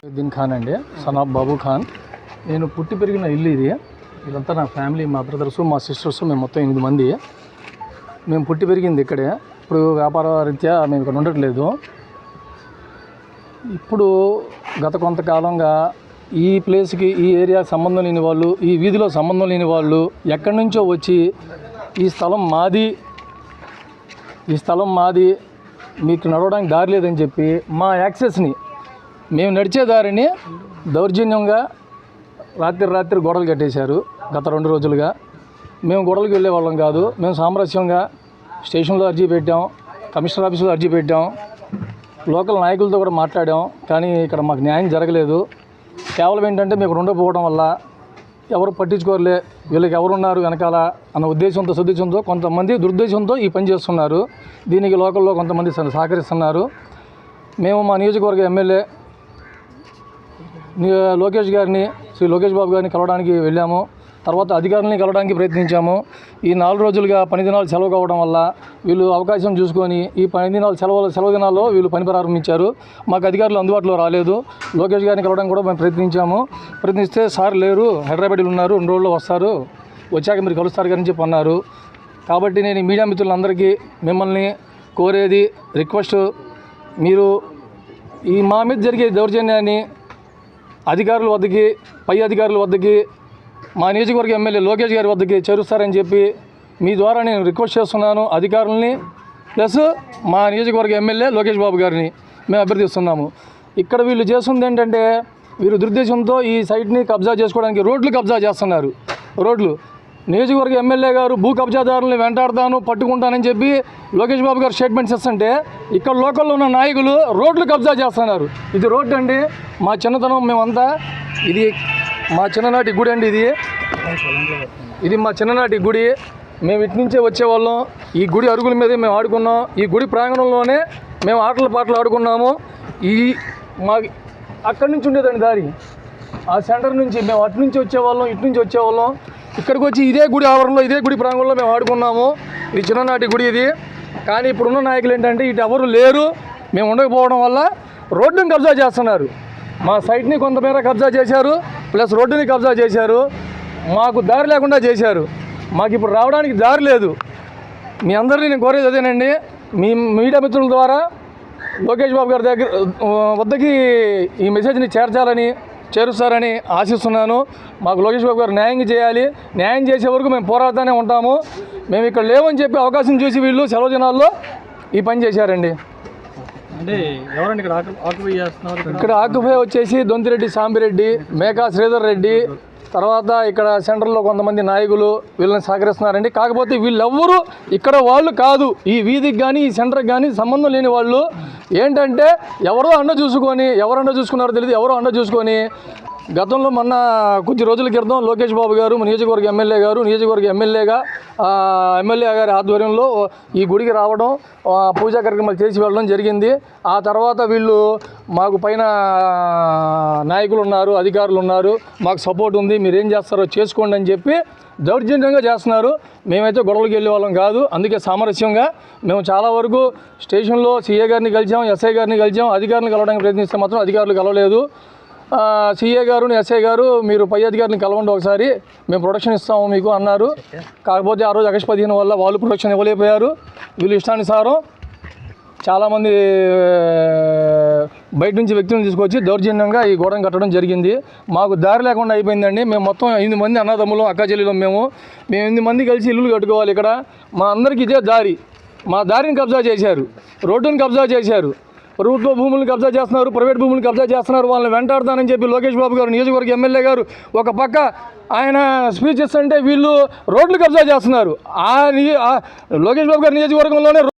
దీన్ ఖాన్ అండి, son of బాబు ఖాన్. నేను పుట్టి పెరిగిన ఇల్లు ఇది. ఇదంతా నా ఫ్యామిలీ, మా బ్రదర్సు, మా సిస్టర్స్, మేము మొత్తం 8 మంది. మేము పుట్టి పెరిగింది ఇక్కడే. ఇప్పుడు వ్యాపార రీత్యా మేము ఇక్కడ ఉండట్లేదు. ఇప్పుడు గత కొంతకాలంగా ఈ ప్లేస్కి, ఈ ఏరియాకి సంబంధం లేని వాళ్ళు, ఈ వీధిలో సంబంధం లేని వాళ్ళు ఎక్కడి నుంచో వచ్చి ఈ స్థలం మాది, మీకు నడవడానికి దారి లేదని చెప్పి మా యాక్సెస్ని, మేము నడిచే దారిని దౌర్జన్యంగా రాత్రి గొడవలు కట్టేశారు. గత 2 రోజులుగా మేము గొడవలకు వెళ్ళే వాళ్ళం కాదు. మేము సామరస్యంగా స్టేషన్లో అర్జీ పెట్టాం, కమిషనర్ ఆఫీసులో అర్జీ పెట్టాం, లోకల్ నాయకులతో కూడా మాట్లాడాం. కానీ ఇక్కడ మాకు న్యాయం జరగలేదు. కేవలం ఏంటంటే మీకు ఉండకపోవడం వల్ల ఎవరు పట్టించుకోరలే, వీళ్ళకి ఎవరున్నారు వెనకాల అన్న సదుద్దేశంతో కొంతమంది దురుద్దేశంతో ఈ పని చేస్తున్నారు. దీనికి లోకల్లో కొంతమంది సహకరిస్తున్నారు. మేము మా నియోజకవర్గ ఎమ్మెల్యే శ్రీ లోకేష్ బాబు గారిని కలవడానికి వెళ్ళాము. తర్వాత అధికారులని కలవడానికి ప్రయత్నించాము. ఈ 4 రోజులుగా పని దినాలు సెలవు కావడం వల్ల వీళ్ళు అవకాశం చూసుకొని ఈ పని దినాలు సెలవు దినాల్లో వీళ్ళు పని ప్రారంభించారు. మాకు అధికారులు అందుబాటులో రాలేదు. లోకేష్ గారిని కలవడానికి కూడా మేము ప్రయత్నిస్తే సార్ లేరు, హైదరాబాద్లో ఉన్నారు, 2 రోజుల్లో వస్తారు, వచ్చాక మీరు కలుస్తారు అని చెప్పి అన్నారు. కాబట్టి నేను మీడియా మిత్రులందరికీ మిమ్మల్ని కోరేది రిక్వెస్ట్, మీరు ఈ మా మీద జరిగే దౌర్జన్యాన్ని అధికారుల వద్దకి, పై అధికారుల వద్దకి, మా నియోజకవర్గ ఎమ్మెల్యే లోకేష్ గారి వద్దకి చేరుస్తారని చెప్పి మీ ద్వారా నేను రిక్వెస్ట్ చేస్తున్నాను. అధికారులని ప్లస్ మా నియోజకవర్గ ఎమ్మెల్యే లోకేష్ బాబు గారిని మేము అభ్యర్థిస్తున్నాము. ఇక్కడ వీళ్ళు చేస్తుంది ఏంటంటే, వీరు దురుద్దేశంతో ఈ సైట్ని కబ్జా చేసుకోవడానికి రోడ్లు కబ్జా చేస్తున్నారు. నియోజకవర్గ ఎమ్మెల్యే గారు భూ కబ్జాదారులను వెంటాడతాను, పట్టుకుంటానని చెప్పి లోకేష్ బాబు గారు స్టేట్మెంట్స్ ఇస్తుంటే, ఇక్కడ లోకల్లో ఉన్న నాయకులు రోడ్లు కబ్జా చేస్తున్నారు. ఇది రోడ్డు అండి, మా చిన్నతనం మేమంతా, ఇది మా చిన్ననాటి గుడి అండి. ఇది మా చిన్ననాటి గుడి. మేము ఇటు నుంచే వచ్చేవాళ్ళం. ఈ గుడి అరుగుల మీదే మేము ఆడుకున్నాం. ఈ గుడి ప్రాంగణంలోనే మేము పాటలు ఆడుకున్నాము. మా అక్కడి నుంచి ఉండేదండి దారి, ఆ సెంటర్ నుంచి మేము అటు నుంచి వచ్చేవాళ్ళం, ఇటు నుంచి వచ్చేవాళ్ళం. ఇక్కడికి వచ్చి ఇదే గుడి ఆవరణలో, ఇదే గుడి ప్రాంగణంలో మేము ఆడుకున్నాము. ఇది చిన్ననాటి గుడి ఇది. కానీ ఇప్పుడున్న నాయకులు ఏంటంటే, ఇటు ఎవరు లేరు, మేము ఉండకపోవడం వల్ల రోడ్డుని కబ్జా చేస్తున్నారు. మా సైట్ని కొంతమేర కబ్జా చేశారు, ప్లస్ రోడ్డుని కబ్జా చేశారు. మాకు దారి లేకుండా చేశారు. మాకు ఇప్పుడు రావడానికి దారి లేదు. మీ అందరినీ నేను కోరేది అదేనండి, మీ మీడియా మిత్రుల ద్వారా లోకేష్ బాబు గారి వద్దకి ఈ మెసేజ్ని చేరుస్తారని ఆశిస్తున్నాను. మాకు లోకేష్ బాబు గారు న్యాయం చేయాలి. న్యాయం చేసే వరకు మేము పోరాడుతూనే ఉంటాము. మేము ఇక్కడ లేవని చెప్పి అవకాశం చూసి వీళ్ళు సెలవు దినాల్లో ఈ పని చేశారండి. అంటే ఎవరండి ఇక్కడ ఆక్యుపై చేస్తున్నారు? ఇక్కడ ఆక్యుపై వచ్చేసి దొంతిరెడ్డి సాంబిరెడ్డి, మేకా శ్రీధర్ రెడ్డి, తర్వాత ఇక్కడ సెంటర్లో కొంతమంది నాయకులు వీళ్ళని సహకరిస్తున్నారండి. కాకపోతే వీళ్ళెవ్వరూ ఇక్కడ వాళ్ళు కాదు. ఈ వీధికి కానీ ఈ సెంటర్కి కానీ సంబంధం లేని వాళ్ళు. ఏంటంటే ఎవరో అండ చూసుకున్నారో తెలియదు, ఎవరో అండ చూసుకొని గతంలో మొన్న కొద్ది రోజుల క్రితం లోకేష్ బాబు గారు నియోజకవర్గ ఎమ్మెల్యేగా ఎమ్మెల్యే గారి ఆధ్వర్యంలో ఈ గుడికి రావడం, పూజా కార్యక్రమాలు చేసి వెళ్ళడం జరిగింది. ఆ తర్వాత వీళ్ళు మాకు పైన నాయకులు ఉన్నారు, అధికారులు ఉన్నారు, మాకు సపోర్ట్ ఉంది, మీరు ఏం చేస్తారో చేసుకోండి అని చెప్పి దౌర్జన్యంగా చేస్తున్నారు. మేమైతే గొడవలకు వెళ్ళే వాళ్ళం కాదు. అందుకే సామరస్యంగా మేము చాలా వరకు స్టేషన్లో సీఏ గారిని కలిసాం, ఎస్ఐ గారిని కలిసాం. అధికారులను కలవడానికి ప్రయత్నిస్తే మాత్రం అధికారులు కలవలేదు. సీఏ గారు, ఎస్ఐ గారు మీరు పై అధికారులను కలవండి, ఒకసారి మేము ప్రొటెక్షన్ ఇస్తాము మీకు అన్నారు. కాకపోతే ఆ రోజు ఆగస్టు 15 వల్ల వాళ్ళు ప్రొటెక్షన్ ఇవ్వలేకపోయారు. వీళ్ళు ఇష్టానుసారం చాలామంది బయట నుంచి వ్యక్తులను తీసుకొచ్చి దౌర్జన్యంగా ఈ గోడను కట్టడం జరిగింది. మాకు దారి లేకుండా అయిపోయిందండి. మేము మొత్తం 8 మంది అన్నదమ్ములు, అక్కాచెల్లెలు. మేము 8 మంది కలిసి ఇల్లు కట్టుకోవాలి. ఇక్కడ మా అందరికీ ఇదే దారి. మా దారిని కబ్జా చేశారు, రోడ్డుని కబ్జా చేశారు, ప్రభుత్వ భూములను కబ్జా చేస్తున్నారు, ప్రైవేట్ భూములను కబ్జా చేస్తున్నారు. వాళ్ళని వెంటాడతానని చెప్పి లోకేష్ బాబు గారు నియోజకవర్గ ఎమ్మెల్యే గారు ఒక పక్క ఆయన స్పీచ్ ఇస్తుంటే వీళ్ళు రోడ్లు కబ్జా చేస్తున్నారు. లోకేష్ బాబు గారు నియోజకవర్గంలోనే